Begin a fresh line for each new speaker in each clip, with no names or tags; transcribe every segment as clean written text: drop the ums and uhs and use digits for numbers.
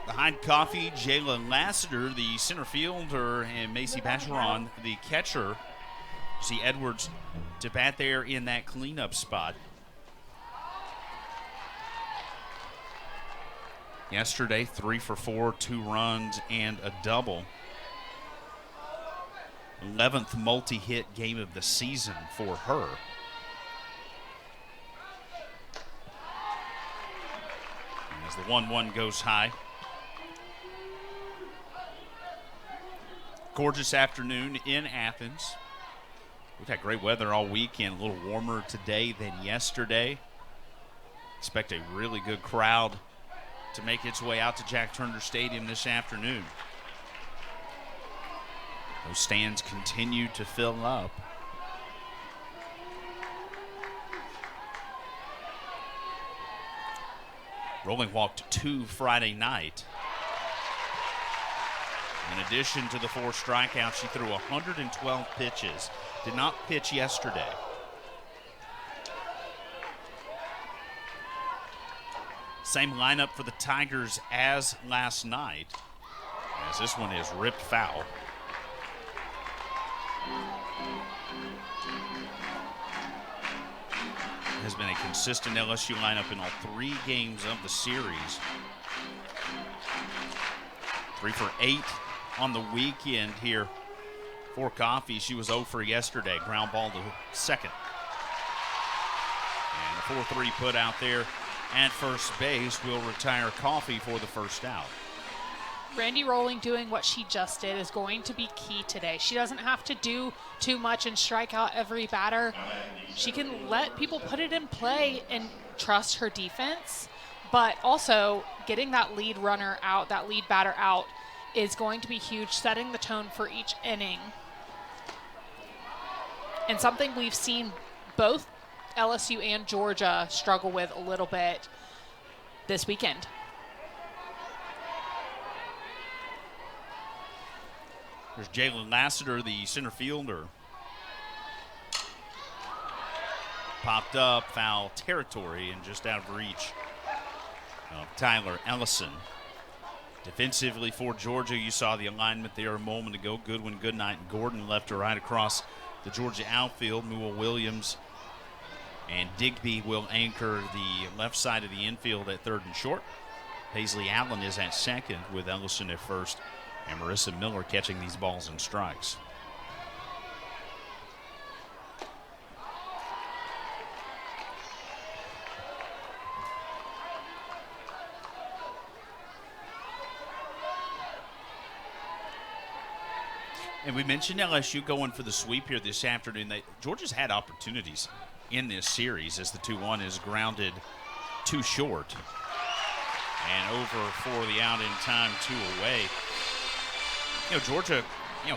Behind Coffee, Jalen Lassiter, the center fielder, and Macy Bacheron, the catcher. See Edwards to bat there in that cleanup spot. Yesterday, 3 for 4, 2 runs, and a double. 11th multi-hit game of the season for her. And as the 1-1 goes high. Gorgeous afternoon in Athens. We've had great weather all weekend, a little warmer today than yesterday. Expect a really good crowd to make its way out to Jack Turner Stadium this afternoon. Those stands continue to fill up. Rolling walked 2 Friday night. In addition to the 4 strikeouts, she threw 112 pitches. Did not pitch yesterday. Same lineup for the Tigers as last night, as this one is ripped foul. Has been a consistent LSU lineup in all 3 games of the series. 3 for 8 on the weekend here for Coffee. She was 0 for yesterday. Ground ball to second. And the 4-3 put out there at first base will retire Coffee for the first out.
Randy Rolling doing what she just did is going to be key today. She doesn't have to do too much and strike out every batter. She can let people put it in play and trust her defense, but also getting that lead runner out, that lead batter out, is going to be huge, setting the tone for each inning. And something we've seen both LSU and Georgia struggle with a little bit this weekend.
There's Jalen Lassiter, the center fielder. Popped up, foul territory, and just out of reach of Tyler Ellison. Defensively for Georgia, you saw the alignment there a moment ago. Goodwin, Goodnight, and Gordon left to right across the Georgia outfield. Newell Williams and Digby will anchor the left side of the infield at third and short. Paisley Allen is at second with Ellison at first, and Marissa Miller catching these balls and strikes. And we mentioned LSU going for the sweep here this afternoon. Georgia's had opportunities in this series as the 2-1 is grounded too short. And over for the out in time, 2 away. Georgia,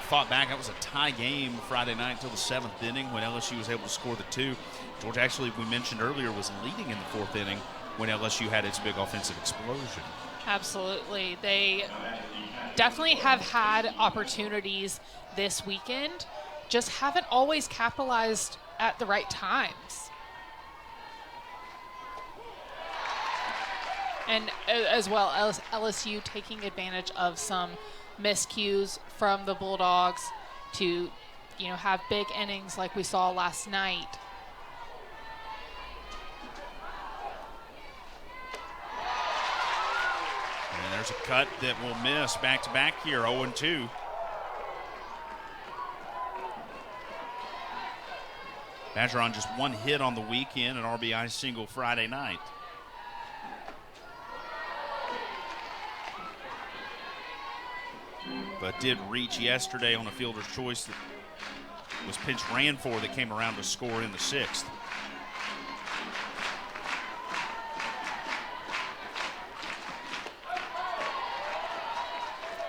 fought back. That was a tie game Friday night until the 7th inning when LSU was able to score the 2. Georgia actually, we mentioned earlier, was leading in the 4th inning when LSU had its big offensive explosion.
Absolutely. They definitely have had opportunities this weekend, just haven't always capitalized at the right times. And as well as LSU taking advantage of some miscues from the Bulldogs to, have big innings like we saw last night.
And there's a cut that will miss back-to-back here, 0-2. Bacheron just 1 hit on the weekend, an RBI single Friday night. But did reach yesterday on a fielder's choice that was pinch ran for that came around to score in the 6th.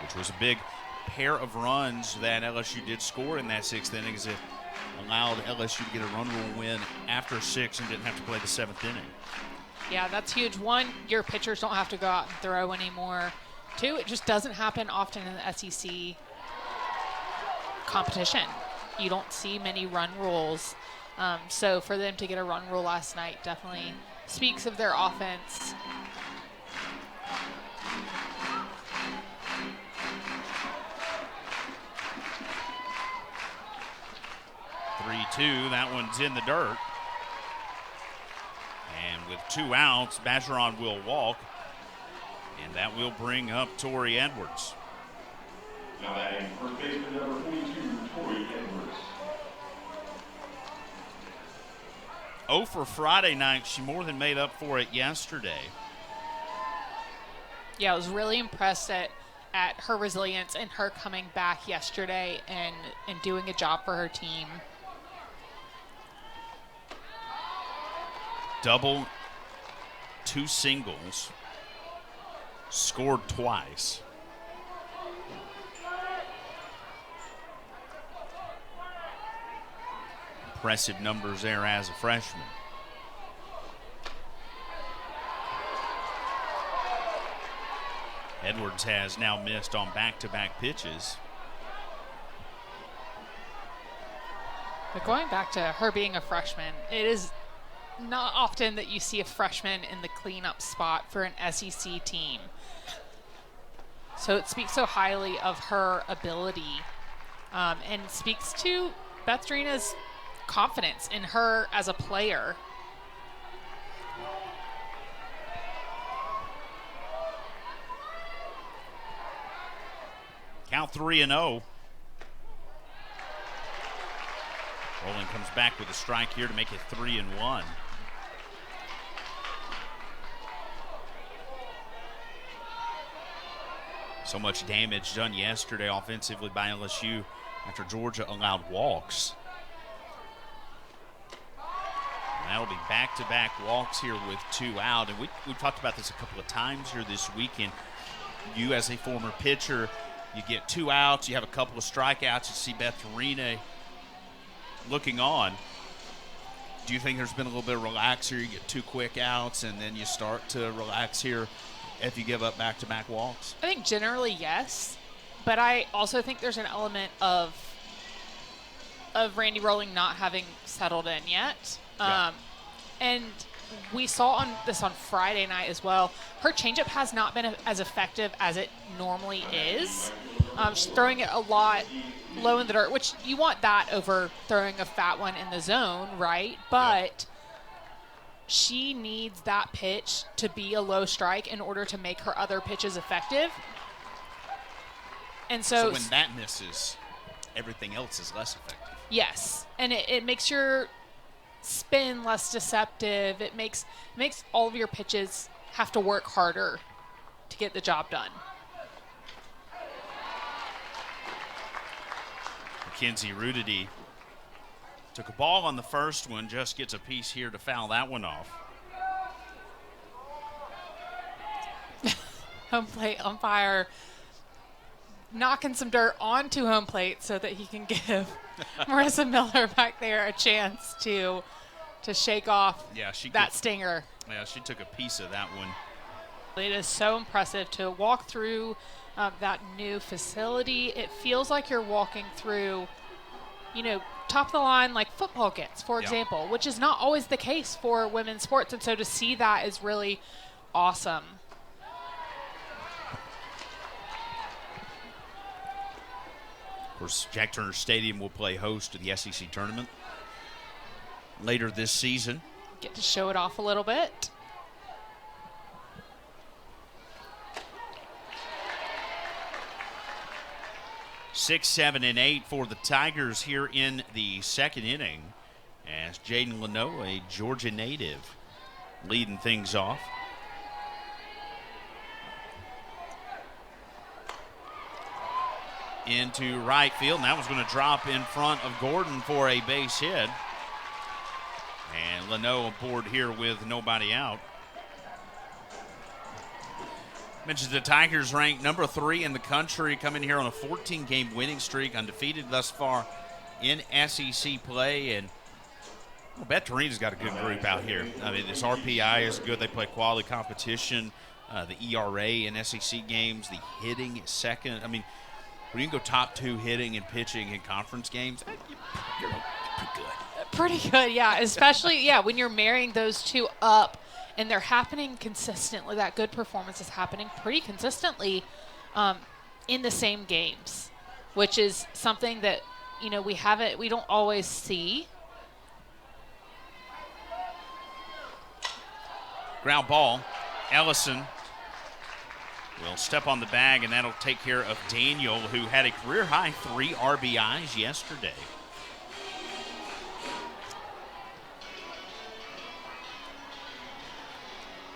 Which was a big pair of runs that LSU did score in that 6th inning, as it allowed LSU to get a run rule win after 6 and didn't have to play the 7th inning.
Yeah, that's huge. 1, your pitchers don't have to go out and throw anymore. 2, it just doesn't happen often in the SEC competition. You don't see many run rules. So for them to get a run rule last night definitely speaks of their offense.
2. That one's in the dirt. And with 2 outs, Bergeron will walk. And that will bring up Tori Edwards.
Now batting first baseman number 42, Tori Edwards.
0 for Friday night. She more than made up for it yesterday.
Yeah, I was really impressed at her resilience and her coming back yesterday and doing a job for her team.
Double, 2 singles, scored twice. Impressive numbers there as a freshman. Edwards has now missed on back-to-back pitches.
But going back to her being a freshman, it is not often that you see a freshman in the cleanup spot for an SEC team. So it speaks so highly of her ability and speaks to Beth Drina's confidence in her as a player.
Count 3-0. Rowland comes back with a strike here to make it 3-1. So much damage done yesterday offensively by LSU after Georgia allowed walks. And that'll be back-to-back walks here with 2 out. And we've talked about this a couple of times here this weekend. You as a former pitcher, you get 2 outs, you have a couple of strikeouts, you see Beth Drina looking on. Do you think there's been a little bit of relax here? You get 2 quick outs and then you start to relax here if you give up back-to-back walks?
I think generally yes, but I also think there's an element of Randy Rowling not having settled in yet.
Yeah.
And we saw this on Friday night as well. Her changeup has not been as effective as it normally is. She's throwing it a lot low in the dirt, which you want that over throwing a fat one in the zone, right? But she needs that pitch to be a low strike in order to make her other pitches effective. And so
when that misses, everything else is less effective.
Yes, and it makes your spin less deceptive. It makes all of your pitches have to work harder to get the job done.
Mackenzie Rudity took a ball on the first one, just gets a piece here to foul that one off.
Home plate umpire knocking some dirt onto home plate so that he can give Marissa Miller back there a chance to shake off that stinger.
Yeah, she took a piece of that one.
It is so impressive to walk through that new facility. It feels like you're walking through, top of the line like football gets, for example, which is not always the case for women's sports. And so to see that is really awesome.
Of course, Jack Turner Stadium will play host to the SEC tournament later this season.
Get to show it off a little bit.
Six, 7, and 8 for the Tigers here in the second inning as Jaden Leno, a Georgia native, leading things off. Into right field, and that was going to drop in front of Gordon for a base hit. And Leno aboard here with nobody out. Mentioned the Tigers ranked number 3 in the country, coming here on a 14-game winning streak, undefeated thus far in SEC play. And Beth Drina's got a good group out here. I mean, this RPI is good. They play quality competition. The ERA in SEC games, the hitting is second. I mean, when you can go top 2 hitting and pitching in conference games, you're pretty good.
Pretty good, yeah. Especially, when you're marrying those two up and they're happening consistently. That good performance is happening pretty consistently in the same games, which is something that, we don't always see
Ground ball. Ellison will step on the bag, and that'll take care of Daniel, who had a career-high 3 RBIs yesterday.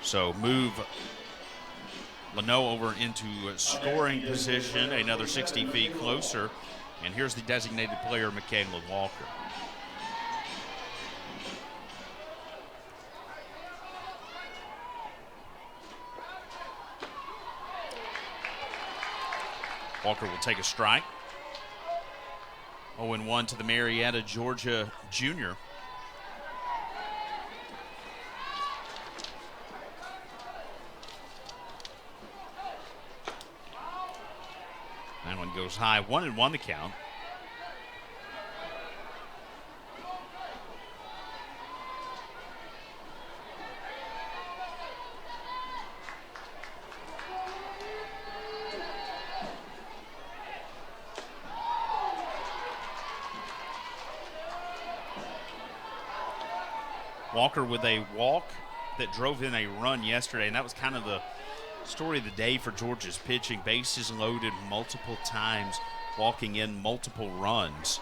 So move Leno over into scoring position, another 60 feet closer. And here's the designated player, Michaela Walker. Walker will take a strike. 0-1 to the Marietta, Georgia junior. That one goes high. 1-1 the count. Walker with a walk that drove in a run yesterday, and that was kind of the story of the day for Georgia's pitching. Bases loaded multiple times, walking in multiple runs.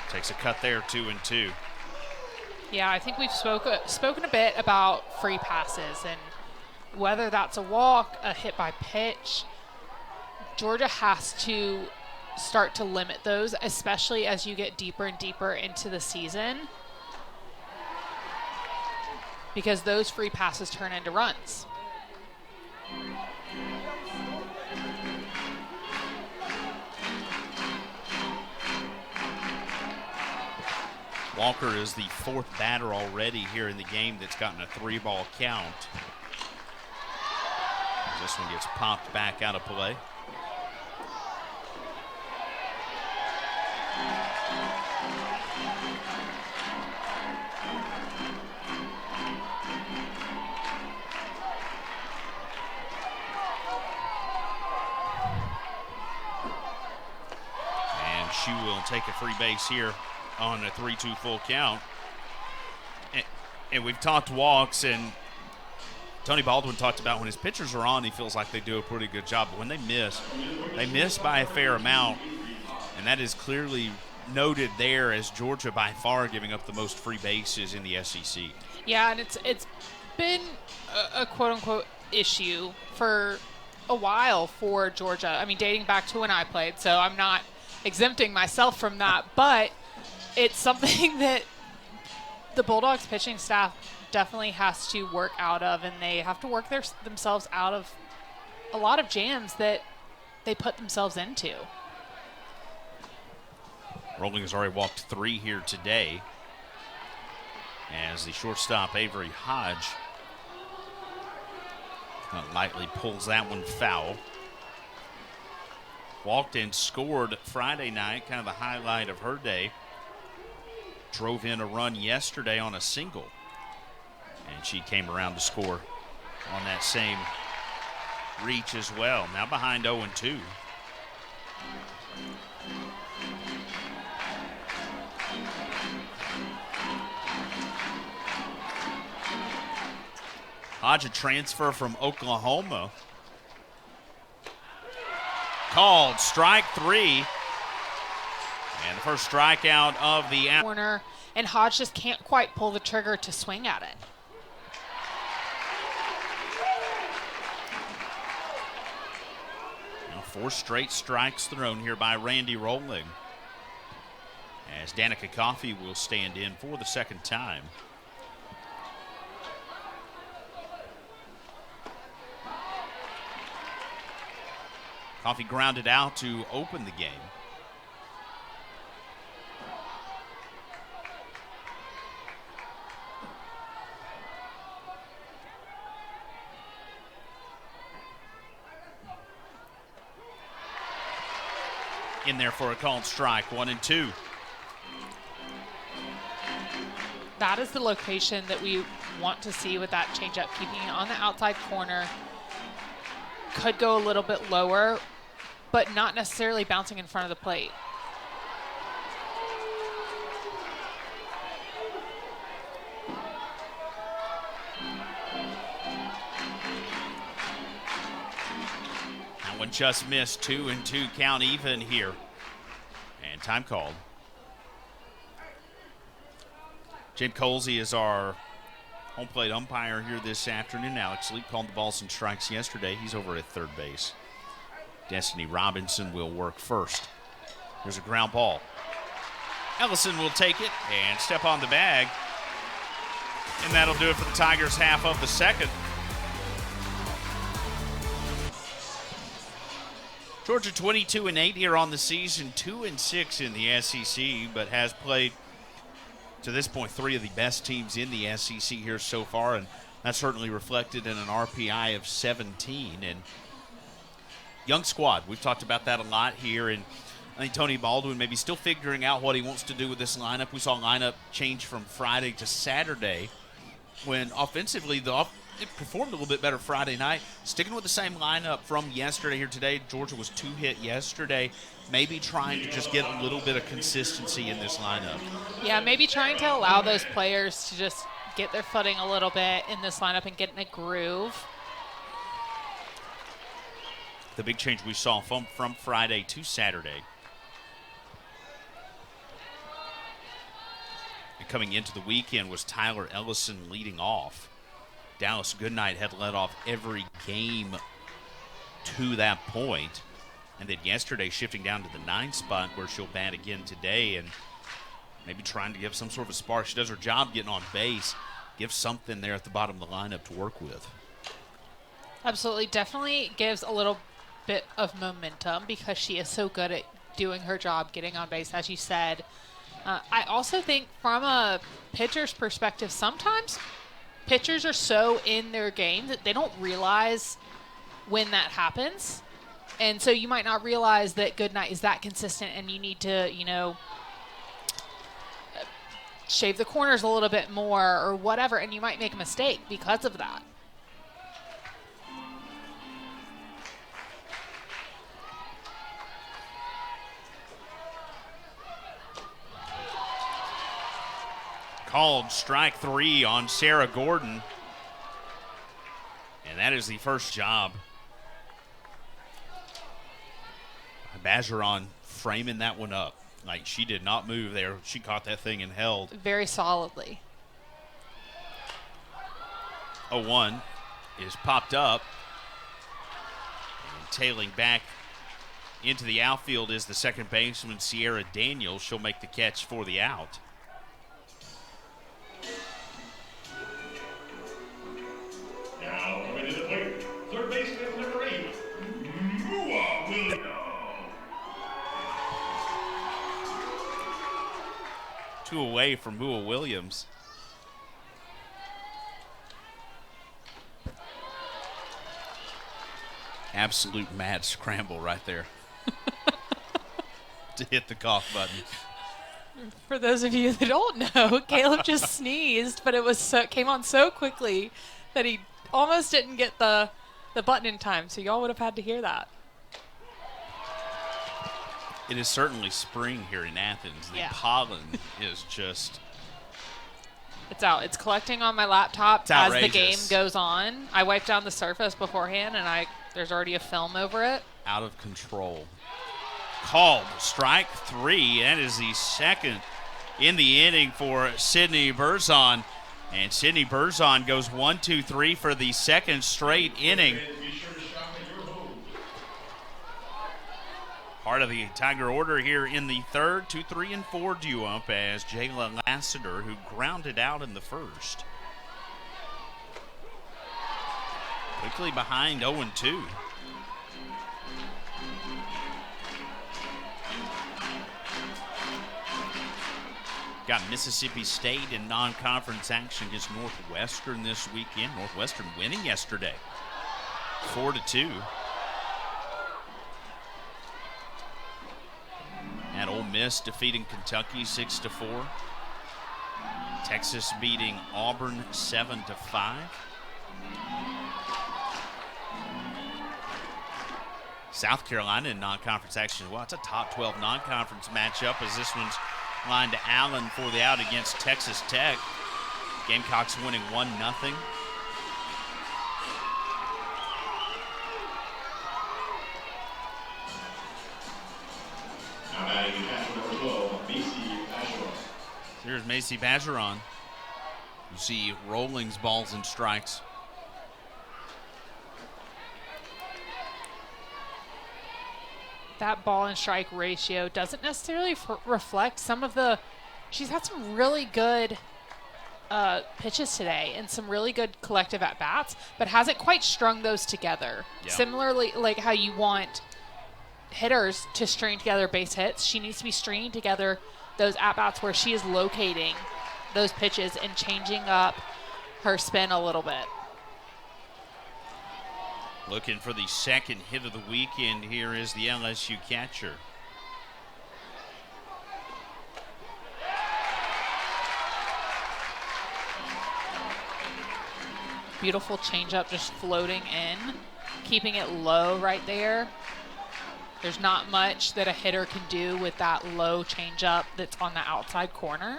Takes a cut there, 2-2.
Yeah, I think we've spoken a bit about free passes and whether that's a walk, a hit by pitch. Georgia has to start to limit those, especially as you get deeper and deeper into the season, because those free passes turn into runs.
Walker is the 4th batter already here in the game that's gotten a 3-ball count. This one gets popped back out of play. And she will take a free base here on a 3-2 full count. And we've talked walks, and Tony Baldwin talked about when his pitchers are on, he feels like they do a pretty good job. But when they miss by a fair amount, and that is clearly noted there as Georgia by far giving up the most free bases in the SEC.
Yeah, and it's been a quote-unquote issue for a while for Georgia. I mean, dating back to when I played, so I'm not exempting myself from that, but it's something that the Bulldogs pitching staff definitely has to work out of, and they have to work themselves out of a lot of jams that they put themselves into.
Rolling has already walked 3 here today, as the shortstop Avery Hodge lightly pulls that one foul. Walked and scored Friday night, kind of the highlight of her day. Drove in a run yesterday on a single, and she came around to score on that same reach as well. Now behind 0-2. Hodge, a transfer from Oklahoma. Called strike 3. And the first strikeout of the
corner, and Hodge just can't quite pull the trigger to swing at it.
Now 4 straight strikes thrown here by Randy Rolling, as Danica Coffey will stand in for the 2nd time. Coffey grounded out to open the game. In there for a called strike, 1-2.
That is the location that we want to see with that changeup, keeping it on the outside corner. Could go a little bit lower, but not necessarily bouncing in front of the plate.
one just missed. 2-2 count even here. And time called. Jen Colsey is our home plate umpire here this afternoon. Alex Leap called the balls and strikes yesterday. He's over at third base. Destiny Robinson will work first. There's a ground ball. Ellison will take it and step on the bag. And that'll do it for the Tigers' half of the second. Georgia 22-8 here on the season, 2-6 in the SEC, but has played to this point 3 of the best teams in the SEC here so far, and that's certainly reflected in an RPI of 17. And young squad, we've talked about that a lot here, and I think Tony Baldwin maybe still figuring out what he wants to do with this lineup. We saw lineup change from Friday to Saturday when offensively it performed a little bit better Friday night. Sticking with the same lineup from yesterday here today. Georgia was 2-hit yesterday. Maybe trying to just get a little bit of consistency in this lineup.
Yeah, maybe trying to allow those players to just get their footing a little bit in this lineup and get in a groove.
The big change we saw from Friday to Saturday. And coming into the weekend was Tyler Ellison leading off. Dallas Goodnight had led off every game to that point. And then yesterday shifting down to the 9th spot where she'll bat again today and maybe trying to give some sort of a spark. She does her job getting on base. Give something there at the bottom of the lineup to work with.
Absolutely. Definitely gives a little bit of momentum because she is so good at doing her job, getting on base, as you said. I also think from a pitcher's perspective, sometimes pitchers are so in their game that they don't realize when that happens. And so you might not realize that Goodnight is that consistent and you need to, shave the corners a little bit more or whatever, and you might make a mistake because of that.
Called strike 3 on Sarah Gordon. And that is the first job. Bajeron framing that one up. Like, she did not move there. She caught that thing and held.
Very solidly.
0-1 is popped up. And tailing back into the outfield is the second baseman, Sierra Daniels. She'll make the catch for the out.
Now coming to the plate, third baseman number 8, Mua Williams.
2 away from Mua Williams. Absolute mad scramble right there to hit the cough button.
For those of you that don't know, Caleb just sneezed, but it came on so quickly that he almost didn't get the button in time, so y'all would have had to hear that.
It is certainly spring here in Athens. The pollen is just...
It's out. It's collecting on my laptop as the game goes on. I wiped down the surface beforehand, and there's already a film over it.
Out of control. Called strike 3. That is the second in the inning for Sydney Berzon. And Sydney Berzon goes 1-2-3 for the second straight inning. Part of the Tiger order here in the third. 2, 3, and 4 due up as Jayla Lassiter, who grounded out in the first. Quickly behind 0-2. Got Mississippi State in non-conference action against Northwestern this weekend. Northwestern winning yesterday, 4-2. And Ole Miss defeating Kentucky 6-4. Texas beating Auburn 7-5. South Carolina in non-conference action as well. It's a top 12 non-conference matchup as this one's lined to Allen for the out against Texas Tech. Gamecocks winning 1-0. Here's Macy Bergeron. You see Rolling's balls and strikes.
That ball and strike ratio doesn't necessarily reflect some of the. She's had some really good pitches today and some really good collective at bats, but hasn't quite strung those together.
Yeah.
Similarly, like how you want hitters to string together base hits, she needs to be stringing together those at bats where she is locating those pitches and changing up her spin a little bit.
Looking for the second hit of the weekend. Here is the LSU catcher.
Beautiful changeup just floating in, keeping it low right there. There's not much that a hitter can do with that low changeup that's on the outside corner.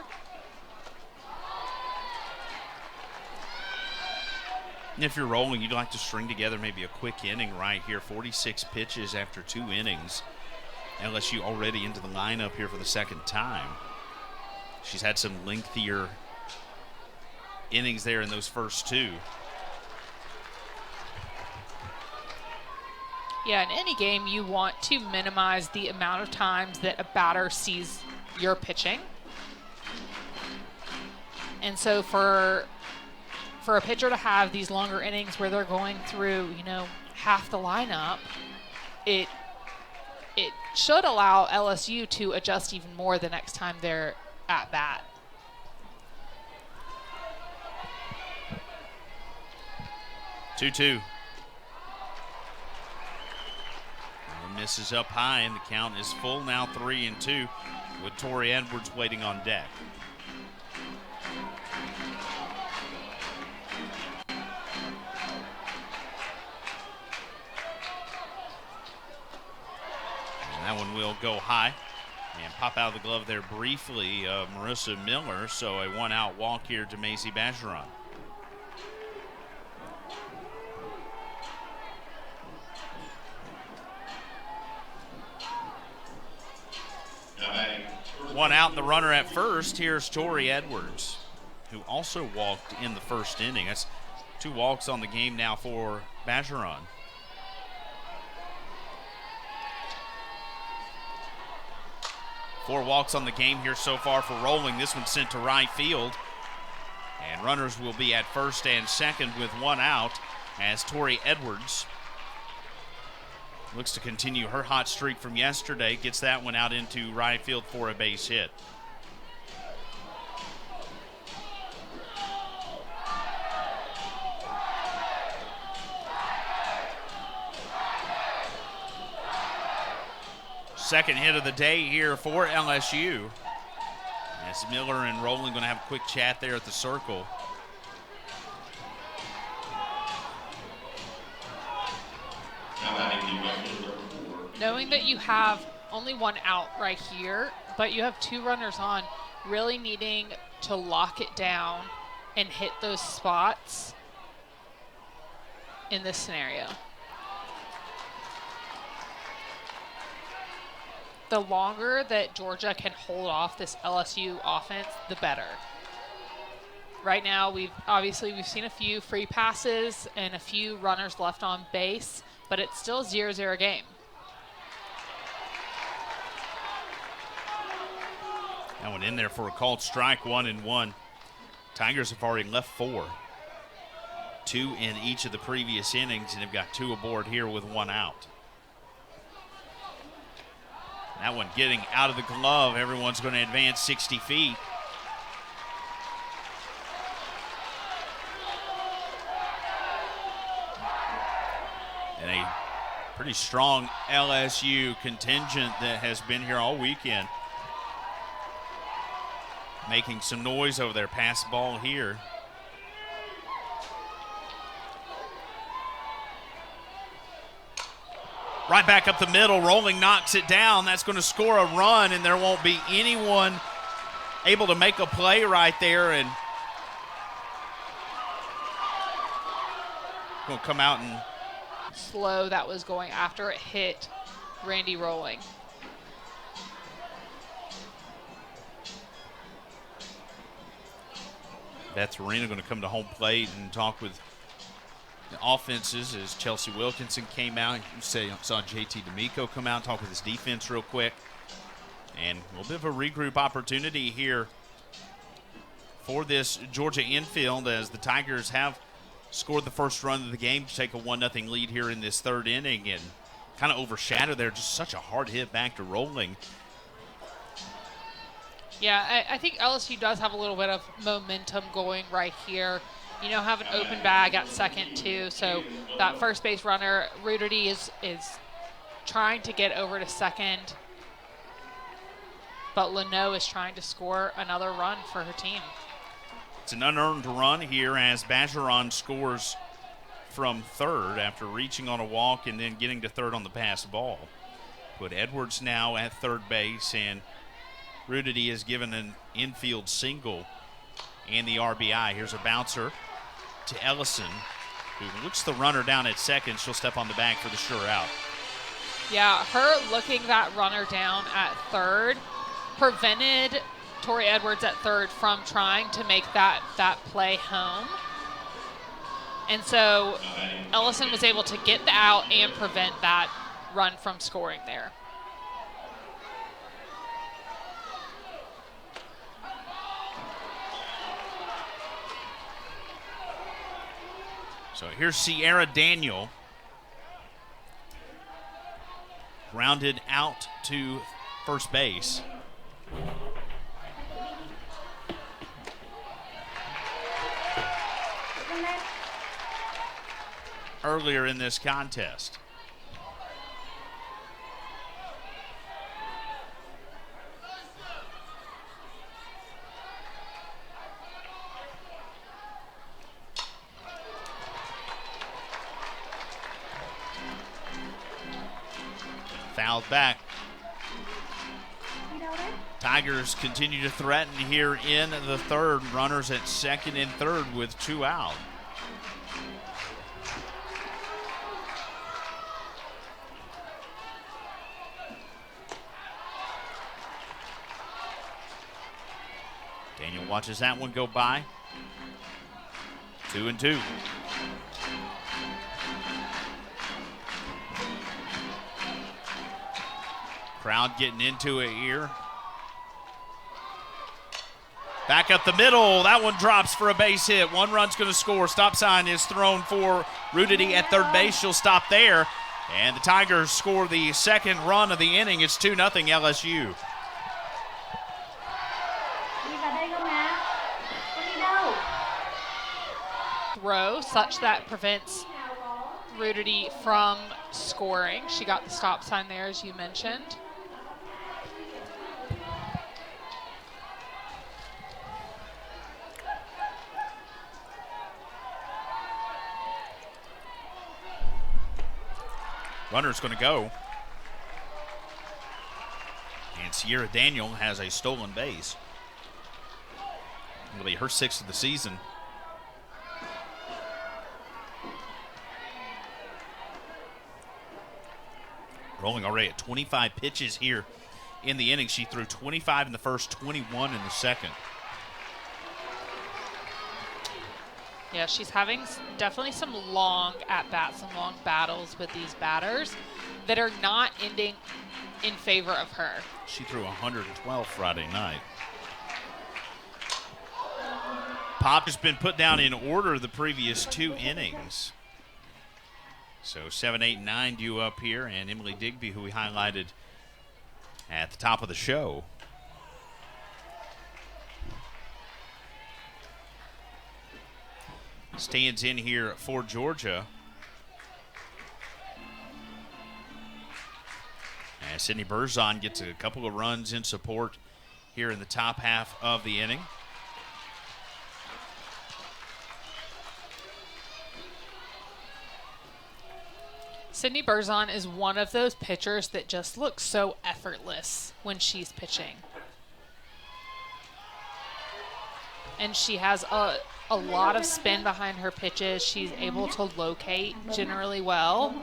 And if you're rolling, you'd like to string together maybe a quick inning right here. 46 pitches after 2 innings. LSU already into the lineup here for the second time. She's had some lengthier innings there in those first 2.
Yeah, in any game, you want to minimize the amount of times that a batter sees your pitching. And so for a pitcher to have these longer innings where they're going through, half the lineup, it should allow LSU to adjust even more the next time they're at bat.
Two. Misses up high, and the count is full now, 3-2, with Tori Edwards waiting on deck. And that one will go high and pop out of the glove there briefly, Marissa Miller. So a 1-out walk here to Macy Bergeron. One out and the runner at first. Here's Tori Edwards, who also walked in the first inning. That's 2 walks on the game now for Bergeron. Four walks on the game here so far for Rolling. This one sent to right field. And runners will be at first and second with 1 out as Tori Edwards looks to continue her hot streak from yesterday. Gets that one out into right field for a base hit. Second hit of the day here for LSU. As Miller and Rowland going to have a quick chat there at the circle.
Knowing that you have only 1 out right here, but you have 2 runners on, really needing to lock it down and hit those spots in this scenario. The longer that Georgia can hold off this LSU offense, the better. Right now, we've seen a few free passes and a few runners left on base, but it's still a 0-0 game.
That one in there for a called strike, 1-1. Tigers have already left 4. 2 in each of the previous innings, and have got 2 aboard here with 1 out. That one getting out of the glove. Everyone's going to advance 60 feet. And a pretty strong LSU contingent that has been here all weekend. Making some noise over their pass ball here. Right back up the middle, Rolling knocks it down. That's going to score a run, and there won't be anyone able to make a play right there. And going to come out and
slow that was going after it hit Randy Rolling.
Beth Arena going to come to home plate and talk with the offenses as Chelsea Wilkinson came out. You saw JT D'Amico come out and talk with his defense real quick. And a little bit of a regroup opportunity here for this Georgia infield as the Tigers have scored the first run of the game to take a 1-0 lead here in this third inning and kind of overshadowed there. Just such a hard hit back to rolling.
Yeah, I think LSU does have a little bit of momentum going right here. You know, have an open bag at second, too. So that first base runner, Ruderty, is trying to get over to second. But Leno is trying to score another run for her team.
It's an unearned run here as Bergeron scores from third after reaching on a walk and then getting to third on the pass ball. Put Edwards now at third base, and Ruderty is given an infield single and the RBI. Here's a bouncer to Ellison, who looks the runner down at second. She'll step on the bag for the sure out.
Yeah, her looking that runner down at third prevented Tori Edwards at third from trying to make that play home. And so Ellison was able to get the out and prevent that run from scoring there.
So here's Sierra Daniel, grounded out to first base. Earlier in this contest. Fouled back. Tigers continue to threaten here in the third. Runners at second and third with 2 out. Daniel watches that one go by. 2-2. Crowd getting into it here. Back up the middle. That one drops for a base hit. 1 run's going to score. Stop sign is thrown for Ruderty at third base. She'll stop there. And the Tigers score the second run of the inning. It's 2-0 LSU.
Throw such that prevents Ruderty from scoring. She got the stop sign there, as you mentioned.
Runner's going to go. And Sierra Daniel has a stolen base. It'll be her 6th of the season. Rolling already at 25 pitches here in the inning. She threw 25 in the first, 21 in the second.
Yeah, she's having definitely some long at-bats, some long battles with these batters that are not ending in favor of her.
She threw 112 Friday night. Pop has been put down in order the previous 2 innings. So 7, 8, 9 due up here, and Emily Digby, who we highlighted at the top of the show. Stands in here for Georgia. And Sydney Berzon gets a couple of runs in support here in the top half of the inning.
Sydney Berzon is one of those pitchers that just looks so effortless when she's pitching. And she has a lot of spin behind her pitches. She's able to locate generally well.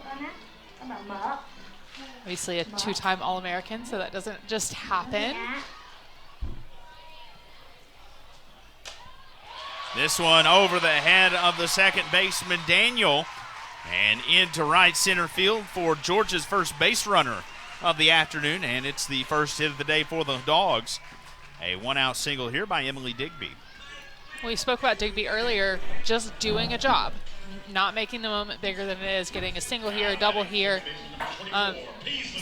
Obviously a 2-time All-American, so that doesn't just happen.
This one over the head of the second baseman, Daniel, and into right center field for Georgia's first base runner of the afternoon, and it's the first hit of the day for the Dogs. A one-out single here by Emily Digby.
We spoke about Digby earlier, just doing a job, not making the moment bigger than it is, getting a single here, a double here.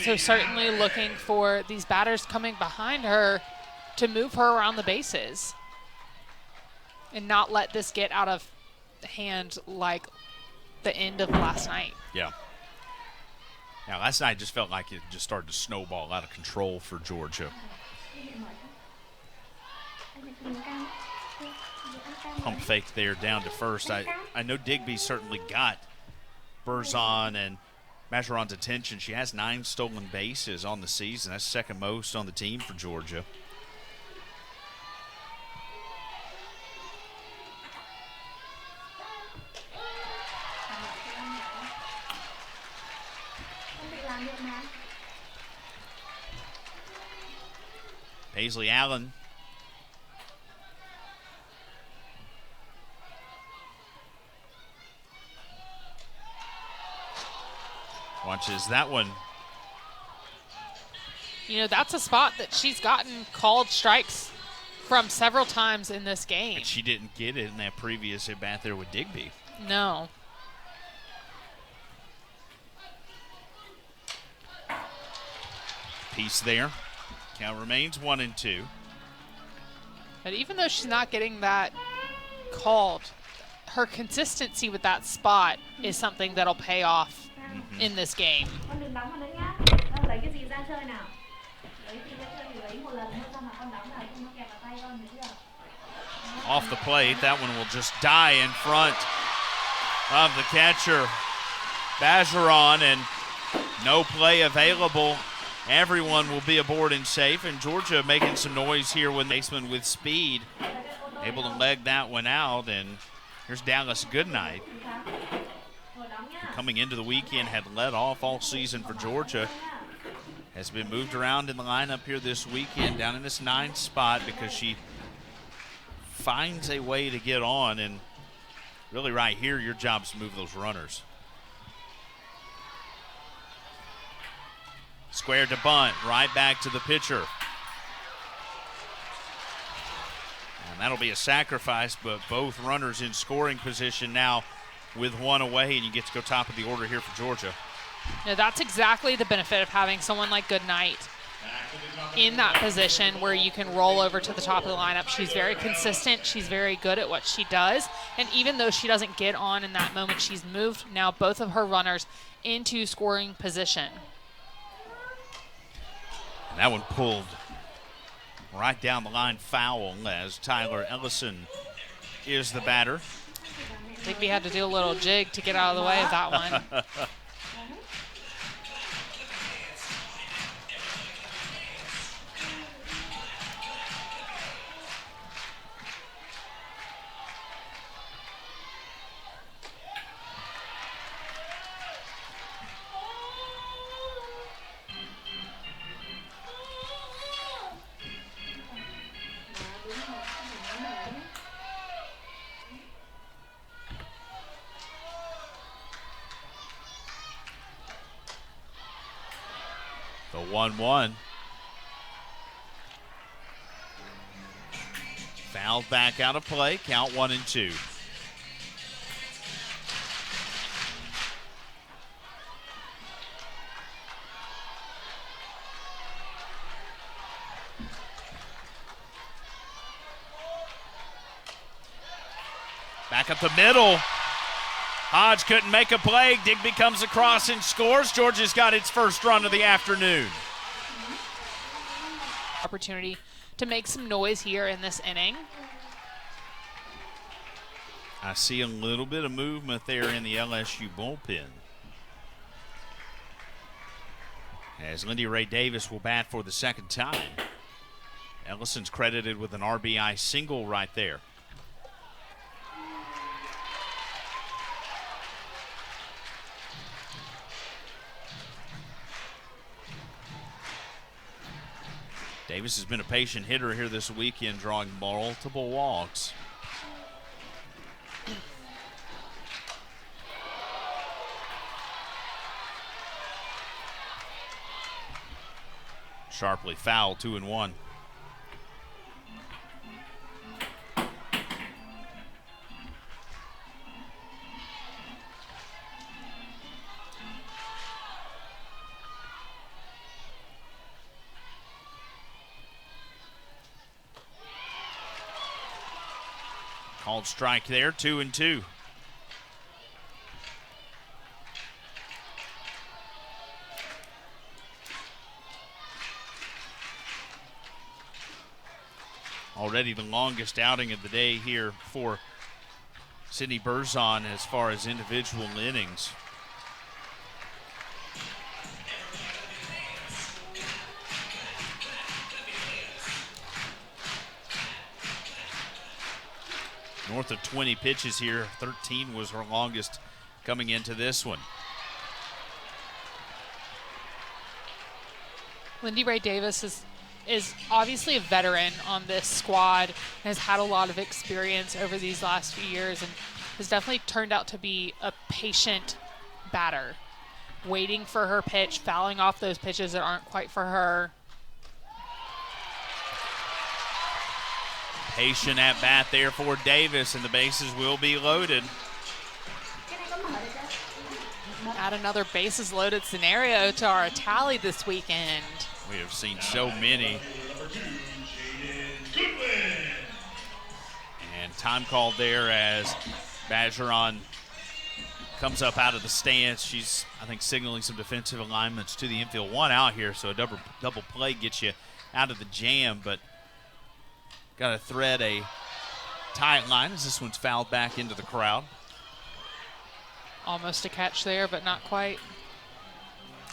So certainly looking for these batters coming behind her to move her around the bases and not let this get out of hand like the end of last night.
Yeah. Now, last night just felt like it just started to snowball out of control for Georgia. Pump fake there down to first. I know Digby certainly got Berzon and Majoron's attention. She has 9 stolen bases on the season. That's second most on the team for Georgia. Paisley Allen. Watches that one.
You know, that's a spot that she's gotten called strikes from several times in this game.
And she didn't get it in that previous at bat there with Digby.
No.
Piece there. Count remains 1-2.
But even though she's not getting that called, her consistency with that spot is something that'll pay off in this game.
Off the plate, that one will just die in front of the catcher, Bajaron, and no play available. Everyone will be aboard and safe, and Georgia making some noise here with baseman with speed, able to leg that one out. And here's Dallas Goodnight, who coming into the weekend had led off all season for Georgia, has been moved around in the lineup here this weekend down in this 9th spot because she finds a way to get on, and really right here your job is to move those runners. Square to bunt, right back to the pitcher. And that'll be a sacrifice, but both runners in scoring position now with one away, and you get to go top of the order here for Georgia.
Now that's exactly the benefit of having someone like Goodnight in that position where you can roll over to the top of the lineup. She's very consistent. She's very good at what she does. And even though she doesn't get on in that moment, she's moved now both of her runners into scoring position.
And that one pulled right down the line foul as Tyler Ellison is the batter.
Digby had to do a little jig to get out of the way of that one.
The 1-1. Fouled back out of play. Count 1-2. Back up the middle. Hodge couldn't make a play. Digby comes across and scores. Georgia's got its first run of the afternoon.
Opportunity to make some noise here in this inning.
I see a little bit of movement there in the LSU bullpen, as Lindy Ray Davis will bat for the second time. Ellison's credited with an RBI single right there. Davis has been a patient hitter here this weekend, drawing multiple walks. Sharply fouled, 2-1. Called strike there, 2-2. Already the longest outing of the day here for Sydney Berzon as far as individual innings. North of 20 pitches here. 13 was her longest coming into this one.
Lindy Ray Davis is obviously a veteran on this squad, has had a lot of experience over these last few years, and has definitely turned out to be a patient batter, waiting for her pitch, fouling off those pitches that aren't quite for her.
Patient at bat there for Davis, and the bases will be loaded.
Add another bases loaded scenario to our tally this weekend.
We have seen so many. And time called there as Bergeron comes up out of the stance. She's, I think, signaling some defensive alignments to the infield. One out here, so a double play gets you out of the jam, but got to thread a tight line as this one's fouled back into the crowd.
Almost a catch there, but not quite.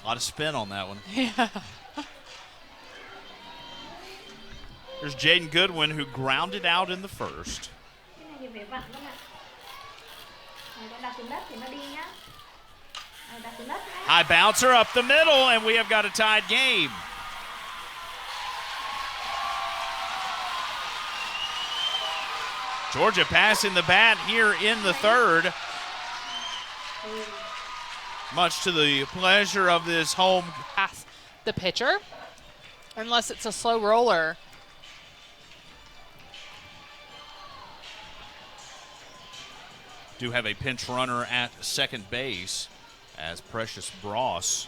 A lot of spin on that one.
Yeah.
There's Jaden Goodwin, who grounded out in the first. High bouncer up the middle, and we have got a tied game. Georgia passing the bat here in the third. Much to the pleasure of this home.
Pass the pitcher, unless it's a slow roller.
Do have a pinch runner at second base as Precious Bross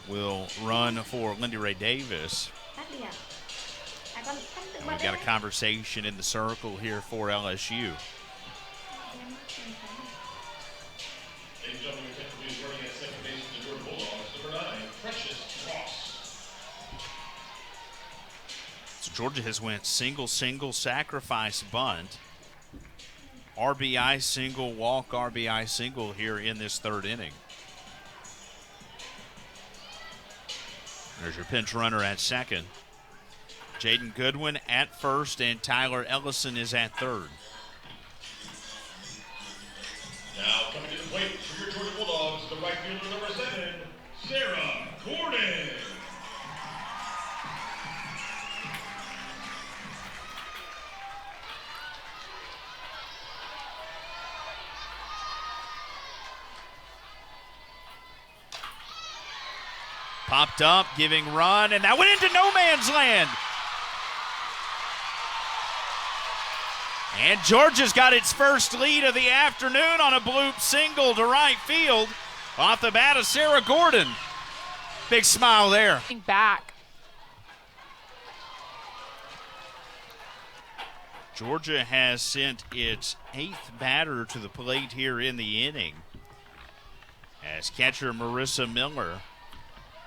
will run for Lindy Ray Davis. And we've got a conversation in the circle here for LSU.
Ladies and gentlemen, please running at second base for the Georgia Bulldogs, number 9, Precious Ross.
So Georgia has went single, sacrifice bunt. RBI single, walk, RBI single here in this third inning. There's your pinch runner at second. Jaden Goodwin at first, and Tyler Ellison is at third.
Now coming to the plate for your Georgia Bulldogs, the right fielder, number 7, Sarah Gordon.
Popped up, giving run, and that went into no man's land. And Georgia's got its first lead of the afternoon on a bloop single to right field off the bat of Sarah Gordon. Big smile there.
Back.
Georgia has sent its 8th batter to the plate here in the inning as catcher Marissa Miller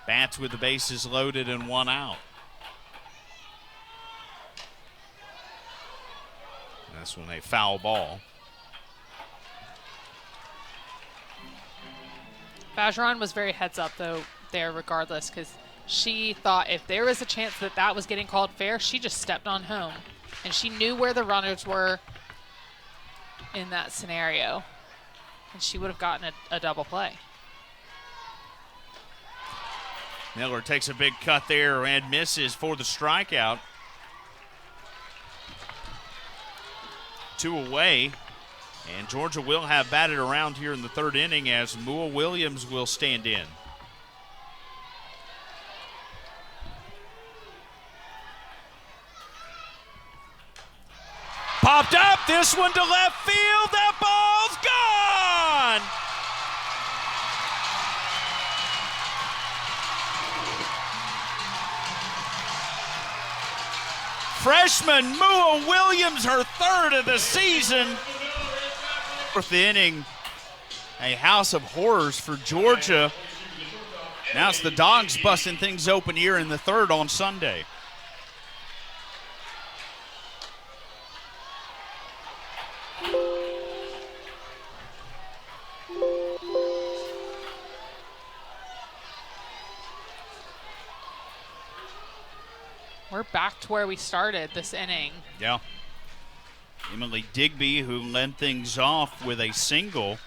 bats with the bases loaded and one out. This one a foul ball.
Bergeron was very heads up though there regardless, because she thought if there was a chance that that was getting called fair, she just stepped on home. And she knew where the runners were in that scenario. And she would have gotten a double play.
Miller takes a big cut there and misses for the strikeout. 2 away, and Georgia will have batted around here in the third inning as Mua Williams will stand in. Popped up, this one to left field, that ball's gone! Freshman Mua Williams, her third of the season. Fourth inning, a house of horrors for Georgia. Now it's the Dogs busting things open here in the third on Sunday.
We're back to where we started this inning.
Yeah. Emily Digby, who led things off with a single.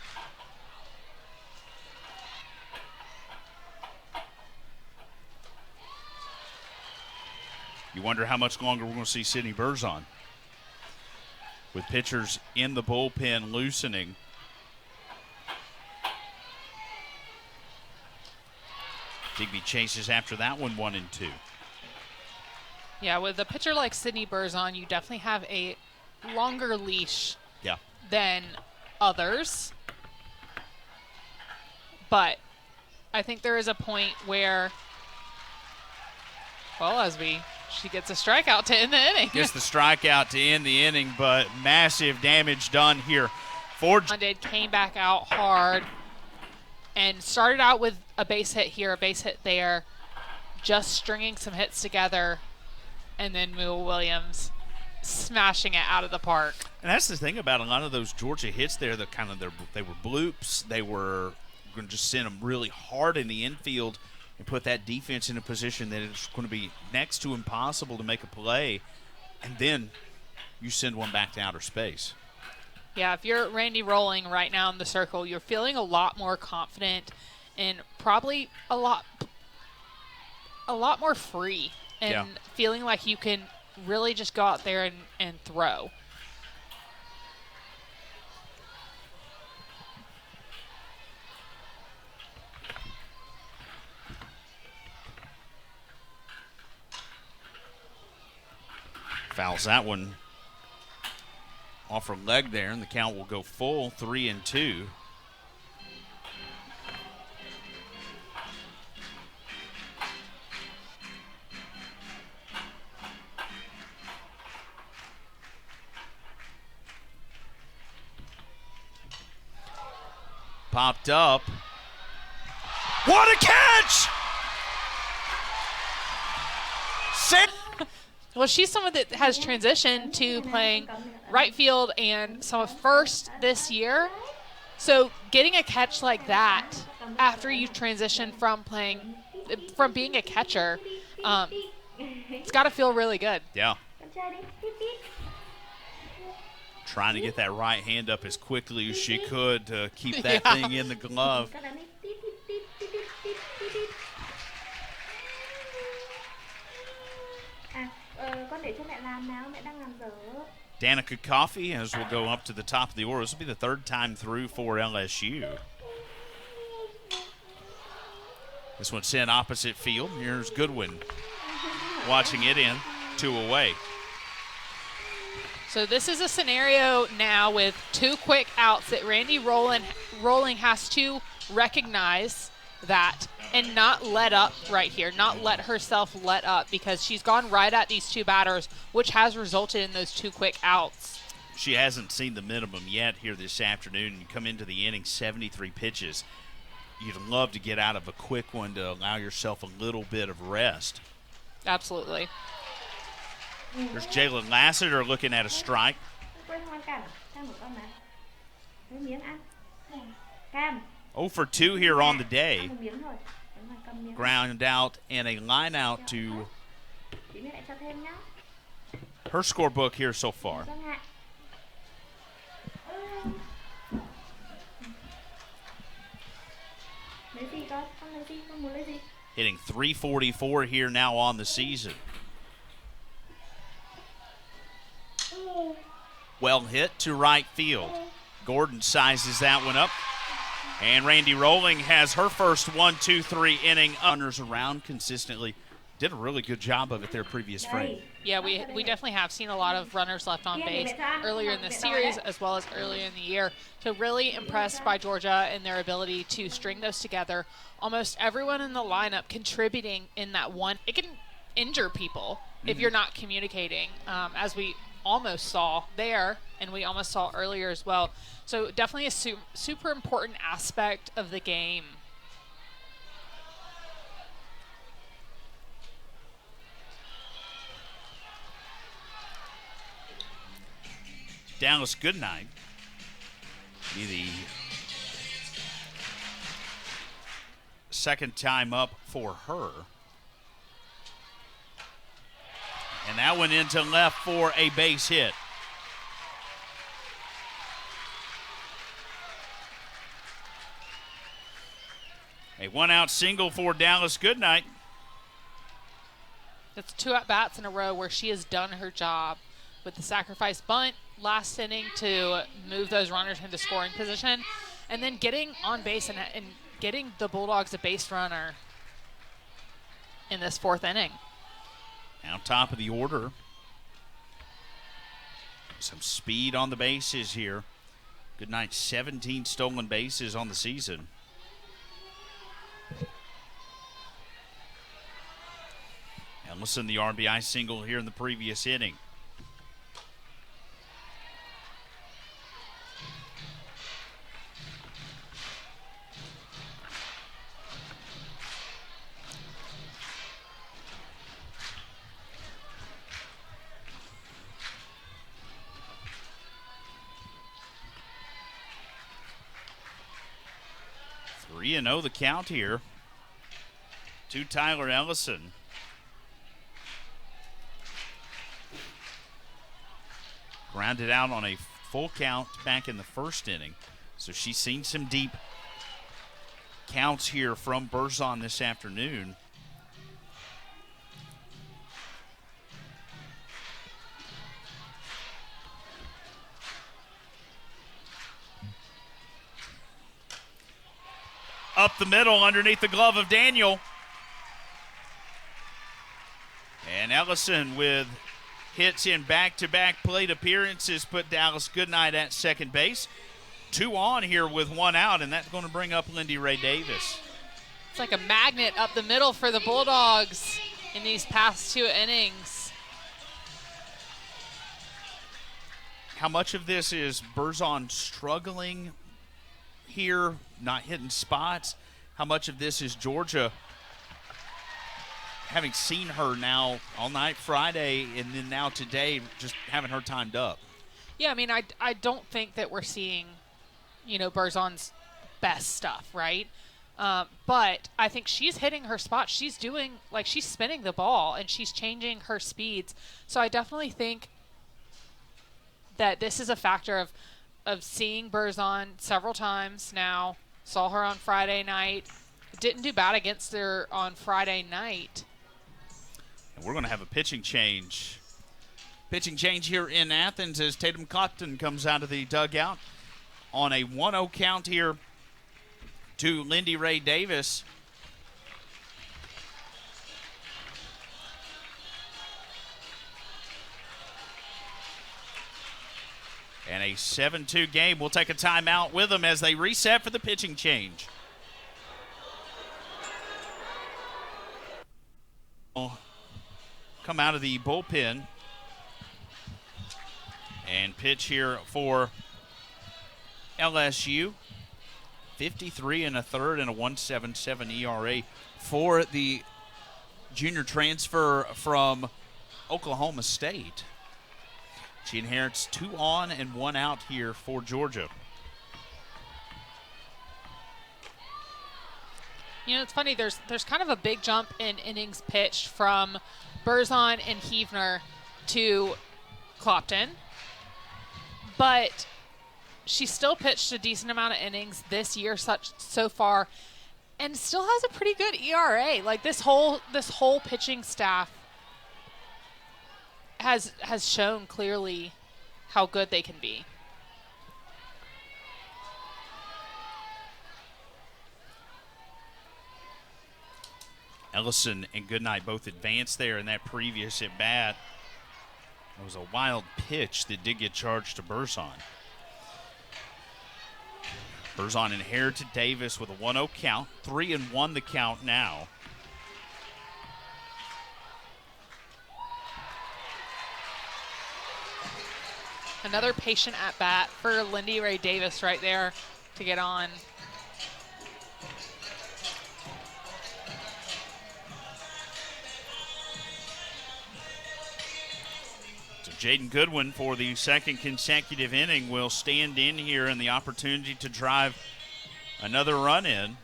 You wonder how much longer we're going to see Sydney Burzon. With pitchers in the bullpen loosening. Digby chases after that one, 1-2.
Yeah, with a pitcher like Sydney Burzon, you definitely have a longer leash than others. But I think there is a point where, well, she gets a strikeout to end the inning.
Gets the strikeout to end the inning, but massive damage done here.
Came back out hard and started out with a base hit here, a base hit there, just stringing some hits together. And then Mua Williams smashing it out of the park.
And that's the thing about a lot of those Georgia hits there, that they were bloops. They were going to just send them really hard in the infield and put that defense in a position that it's going to be next to impossible to make a play. And then you send one back to outer space.
Yeah, if you're Randy Rolling right now in the circle, you're feeling a lot more confident and probably a lot more free. And feeling like you can really just go out there and throw.
Fouls that one off her leg there, and the count will go full, 3-2. Popped up. What a catch!
Well, she's someone that has transitioned to playing right field and some of first this year. So getting a catch like that after you transition from being a catcher, it's got to feel really good.
Yeah. Trying to get that right hand up as quickly as she could to keep that thing in the glove. Danica Coffey, as we'll go up to the top of the order. This will be the third time through for LSU. This one's sent opposite field. Here's Goodwin watching it in, 2 away.
So this is a scenario now with 2 quick outs that Randy Rolling has to recognize that and not let up right here, not let herself let up, because she's gone right at these 2 batters, which has resulted in those 2 quick outs.
She hasn't seen the minimum yet here this afternoon. You come into the inning, 73 pitches. You'd love to get out of a quick one to allow yourself a little bit of rest.
Absolutely.
There's Jalen Lassiter looking at a strike. 0 for 2 here on the day. Ground out and a line out to her scorebook here so far. Hitting .344 here now on the season. Well hit to right field. Gordon sizes that one up. And Randy Rolling has her first 1-2-3 inning. Runners around consistently. did a really good job of it their previous frame.
Yeah, we definitely have seen a lot of runners left on base earlier in the series as well as earlier in the year. So really impressed by Georgia and their ability to string those together. Almost everyone in the lineup contributing in that one. It can injure people if you're not communicating, as we almost saw there and we almost saw earlier as well. So definitely a super important aspect of the game.
Dallas Goodnight be the second time up for her. And that went into left for a base hit. A one-out single for Dallas Goodnight.
That's 2 at-bats in a row where she has done her job with the sacrifice bunt last inning to move those runners into scoring position, and then getting on base and getting the Bulldogs a base runner in this 4th inning.
Now top of the order. Some speed on the bases here. Goodnight, 17 stolen bases on the season. Ellison, the RBI single here in the previous inning. Three and 0 the count here to Tyler Ellison. Grounded out on a full count back in the 1st inning. So she's seen some deep counts here from Berzon this afternoon. Up the middle underneath the glove of Daniel. And Ellison with hits in back-to-back plate appearances put Dallas Goodnight at second base. 2 on here with 1 out, and that's going to bring up Lindy Ray Davis.
It's like a magnet up the middle for the Bulldogs in these past 2 innings.
How much of this is Berzon struggling here, not hitting spots? How much of this is Georgia having seen her now all night Friday and then now today just having her timed up?
Yeah, I mean, I don't think that we're seeing, Berzon's best stuff, right? But I think she's hitting her spot. She's doing, she's spinning the ball and she's changing her speeds. So I definitely think that this is a factor of seeing Berzon several times now. Saw her on Friday night. Didn't do bad against her on Friday night.
And we're going to have a pitching change. Pitching change here in Athens as Tatum Cotton comes out of the dugout on a 1-0 count here to Lindy Ray Davis. And a 7-2 game. We'll take a timeout with them as they reset for the pitching change. Come out of the bullpen and pitch here for LSU. 53 and a third and a 1.77 ERA for the junior transfer from Oklahoma State. She inherits 2 on and 1 out here for Georgia.
It's funny. There's kind of a big jump in innings pitched from Berzon and Heavner to Clopton, but she still pitched a decent amount of innings this year so far, and still has a pretty good ERA. This whole pitching staff has shown clearly how good they can be.
Ellison and Goodnight both advanced there in that previous at bat. It was a wild pitch that did get charged to Berzon. Berzon inherited Davis with a 1-0 count. 3-1 the count now.
Another patient at bat for Lindy Ray Davis right there to get on.
So Jaden Goodwin, for the second consecutive inning, will stand in here and the opportunity to drive another run in.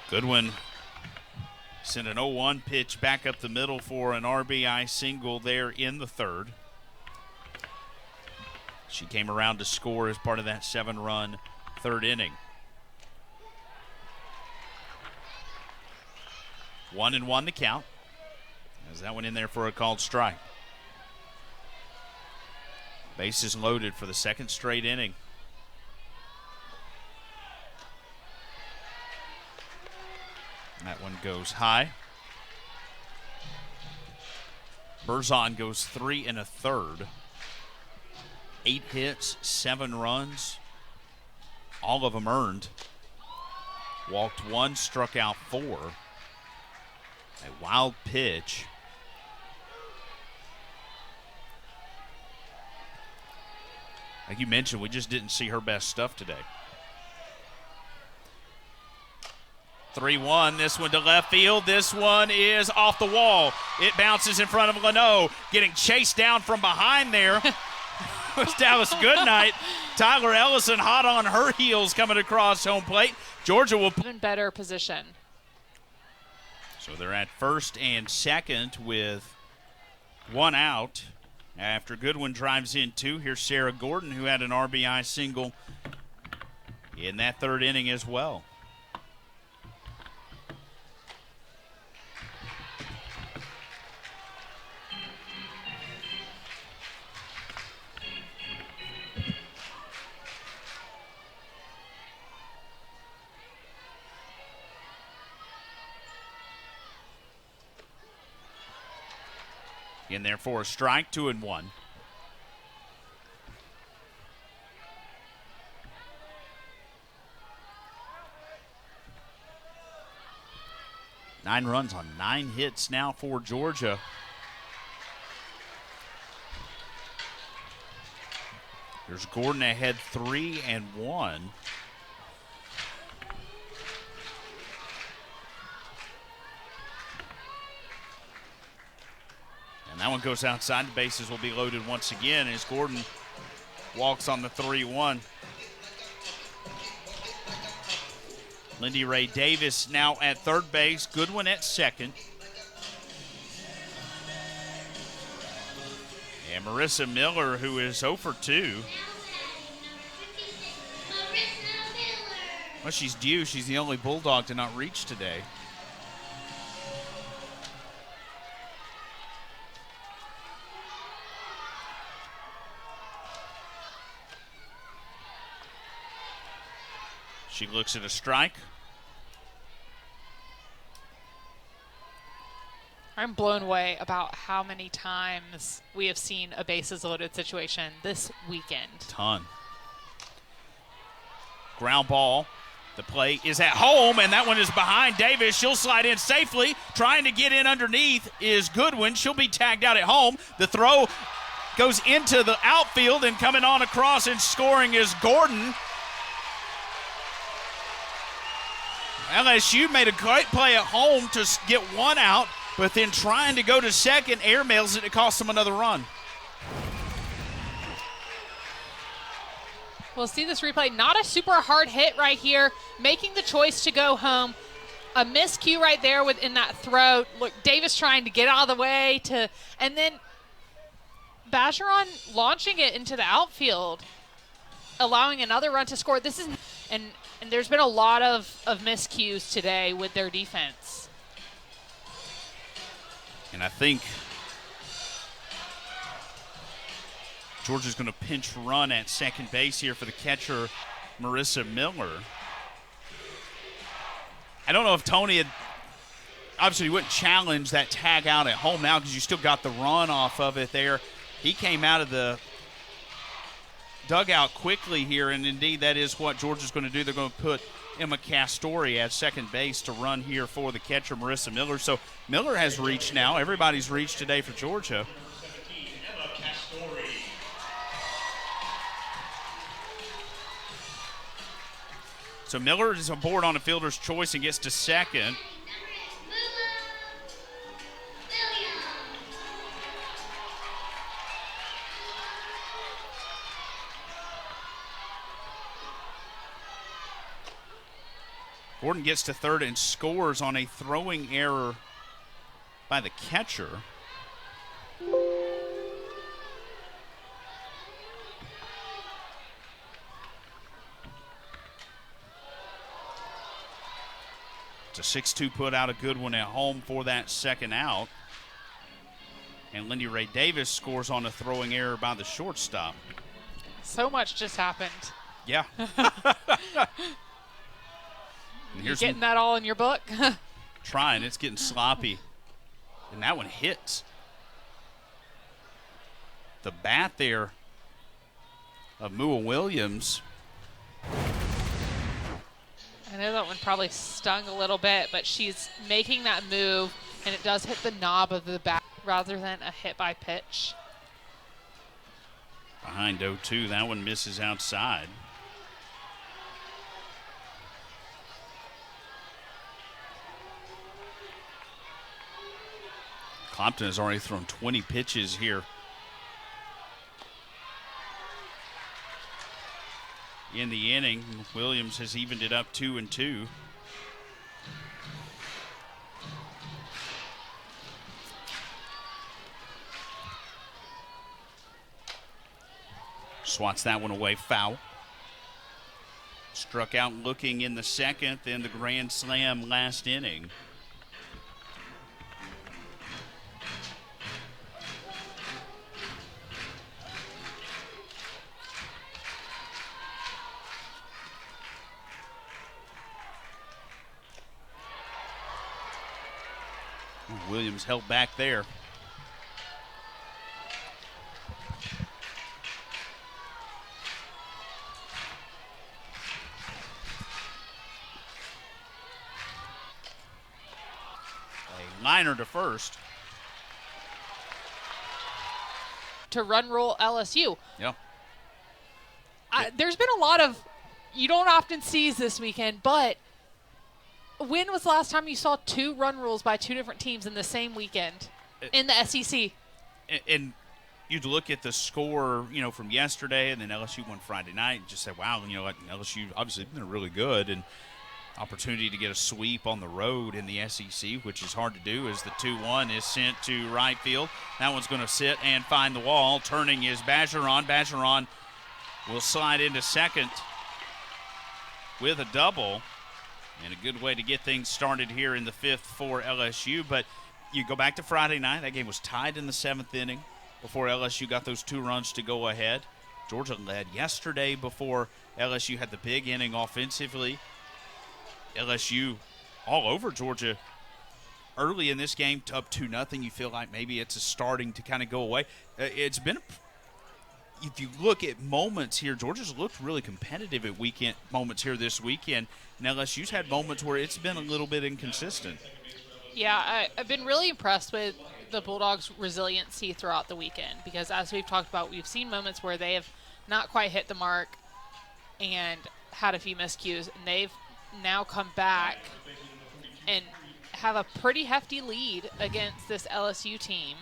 Goodwin sent an 0-1 pitch back up the middle for an RBI single there in the third. She came around to score as part of that 7-run third inning. 1-1 the count. As that one in there for a called strike. Bases loaded for the second straight inning. That one goes high. Berzon goes 3 1/3. 8 hits, 7 runs, all of them earned. Walked 1, struck out 4. A wild pitch. Like you mentioned, we just didn't see her best stuff today. 3-1, this one to left field. This one is off the wall. It bounces in front of Leno. Getting chased down from behind there was Dallas Goodnight. Tyler Ellison hot on her heels coming across home plate. Georgia will
Even better position.
So they're at first and second with 1 out. After Goodwin drives in 2, here's Sarah Gordon, who had an RBI single in that third inning as well. In there for a strike, 2-1. Nine runs on 9 hits now for Georgia. There's Gordon ahead 3-1. And that one goes outside. The bases will be loaded once again as Gordon walks on the 3-1. Lindy Ray Davis now at third base. Goodwin at second. And Marissa Miller, who is 0 for 2. Well, she's due. She's the only Bulldog to not reach today. She looks at a strike.
I'm blown away about how many times we have seen a bases loaded situation this weekend.
Ton. Ground ball. The play is at home, and that one is behind Davis. She'll slide in safely. Trying to get in underneath is Goodwin. She'll be tagged out at home. The throw goes into the outfield, and coming on across and scoring is Gordon. LSU made a great play at home to get 1 out, but then trying to go to second, airmails it. It costs them another run.
We'll see this replay. Not a super hard hit right here. Making the choice to go home. A miscue right there within that throw. Look, Davis trying to get out of the way and then Bacheron launching it into the outfield, allowing another run to score. This is And there's been a lot of miscues today with their defense.
And I think Georgia's going to pinch run at second base here for the catcher, Marissa Miller. I don't know if Tony had, obviously he wouldn't challenge that tag out at home now because you still got the run off of it there. He came out of the dugout quickly here, and indeed that is what Georgia's going to do. They're going to put Emma Castori at second base to run here for the catcher, Marissa Miller. So Miller has reached now. Everybody's reached today for Georgia.
17, Emma Castori.
So Miller is aboard on a fielder's choice and gets to second. Gordon gets to third and scores on a throwing error by the catcher. It's a 6-2 put out, a good one at home for that second out. And Lindy Ray Davis scores on a throwing error by the shortstop.
So much just happened.
Yeah.
You getting that all in your book?
Trying. It's getting sloppy. And that one hits the bat there of Mua Williams.
I know that one probably stung a little bit, but she's making that move, and it does hit the knob of the bat rather than a hit by pitch.
Behind 0-2, that one misses outside. Compton has already thrown 20 pitches here in the inning. Williams has evened it up 2-2. Swats that one away, foul. Struck out looking in the second, then the grand slam last inning. Williams held back there. A liner to first.
To run roll LSU.
Yeah.
There's been a lot of, you don't often see this weekend, but when was the last time you saw 2 run rules by 2 different teams in the same weekend in the SEC?
And you'd look at the score, from yesterday, and then LSU won Friday night, and just say, wow, LSU obviously been really good, and opportunity to get a sweep on the road in the SEC, which is hard to do, as the 2-1 is sent to right field. That one's going to sit and find the wall. Turning is Bergeron. Bergeron will slide into second with a double. And a good way to get things started here in the 5th for LSU. But you go back to Friday night. That game was tied in the 7th inning before LSU got those 2 runs to go ahead. Georgia led yesterday before LSU had the big inning offensively. LSU all over Georgia early in this game, up 2-0. You feel like maybe it's starting to kind of go away. It's been if you look at moments here, Georgia's looked really competitive at weekend moments here this weekend. And LSU's had moments where it's been a little bit inconsistent.
Yeah, I've been really impressed with the Bulldogs' resiliency throughout the weekend because, as we've talked about, we've seen moments where they have not quite hit the mark and had a few miscues, and they've now come back and have a pretty hefty lead against this LSU team.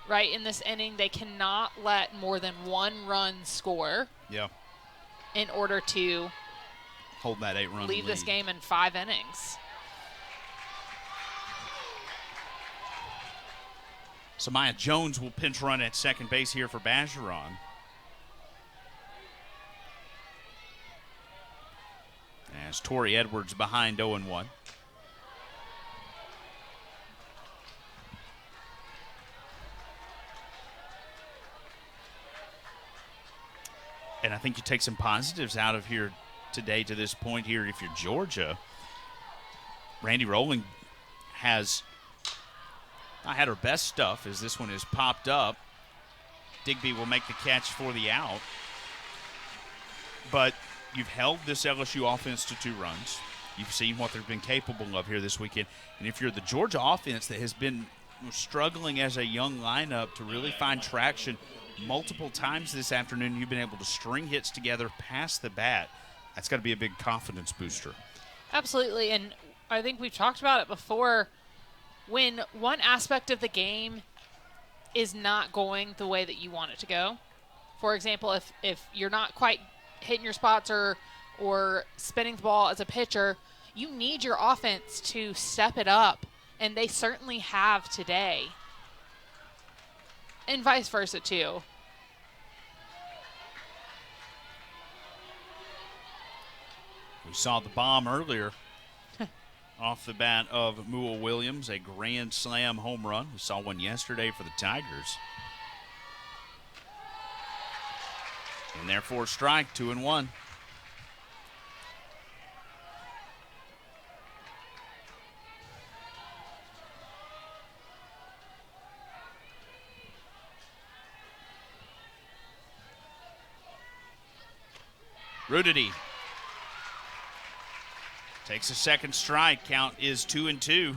Right in this inning, they cannot let more than 1 run score.
Yeah.
In order to
hold that 8-run
leave
lead.
this game in 5 innings.
Samaya Jones will pinch run at second base here for Bergeron. as Tori Edwards behind 0-1. And I think you take some positives out of here today to this point here. If you're Georgia, Randy Rowling has not had her best stuff as this one is popped up. Digby will make the catch for the out. But you've held this LSU offense to 2 runs. You've seen what they've been capable of here this weekend. And if you're the Georgia offense that has been struggling as a young lineup to really find traction multiple times this afternoon, you've been able to string hits together past the bat. That's got to be a big confidence booster.
Absolutely, and I think we've talked about it before. When one aspect of the game is not going the way that you want it to go, for example, if you're not quite hitting your spots or spinning the ball as a pitcher, you need your offense to step it up, and they certainly have today. And vice versa, too.
We saw the bomb earlier off the bat of Moole Williams, a grand slam home run. We saw one yesterday for the Tigers. And therefore, strike, 2-1. Rudity takes a second strike. Count is 2-2.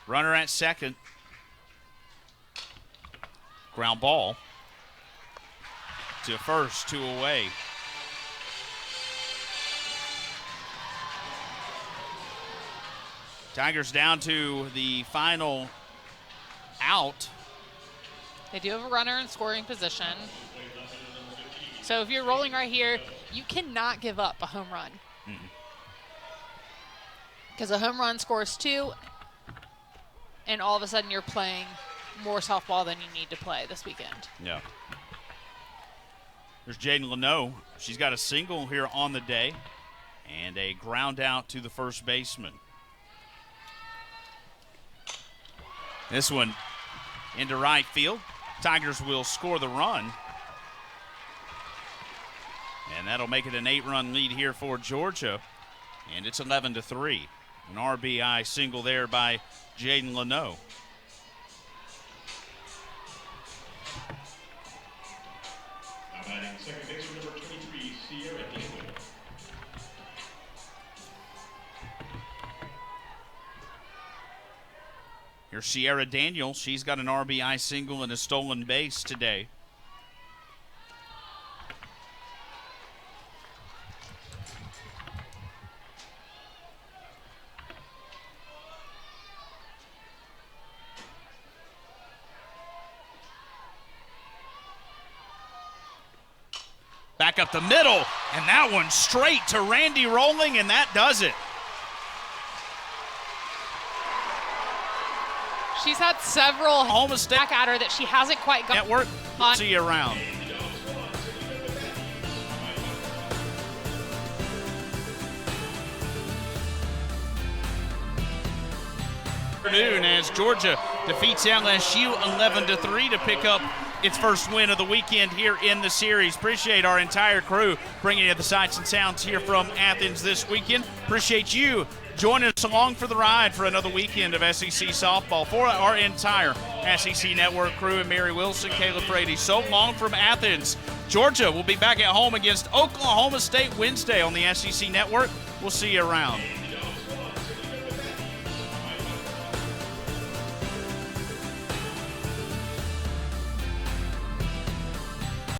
Runner at second. Ground ball to first, 2 away. Tigers down to the final out.
They do have a runner in scoring position. So if you're rolling right here, you cannot give up a home run. Because a home run scores 2, and all of a sudden you're playing more softball than you need to play this weekend.
Yeah. There's Jaden Leno. She's got a single here on the day and a ground out to the first baseman. This one into right field. Tigers will score the run. And that'll make it an 8-run lead here for Georgia. And it's 11-3. An RBI single there by Jaden Leno.
Now batting second baseman number 23, Sierra Daniel.
Here's Sierra Daniel. She's got an RBI single and a stolen base today. Back up the middle, and that one straight to Randy Rowling, and that does it.
She's had several
Almost
back at her that she hasn't quite got
Network,
on.
see you around. Afternoon as Georgia defeats LSU 11-3 to pick up its first win of the weekend here in the series. Appreciate our entire crew bringing you the sights and sounds here from Athens this weekend. Appreciate you joining us along for the ride for another weekend of SEC softball. For our entire SEC Network crew and Mary Wilson, Caleb Frady, so long from Athens. Georgia will be back at home against Oklahoma State Wednesday on the SEC Network. We'll see you around.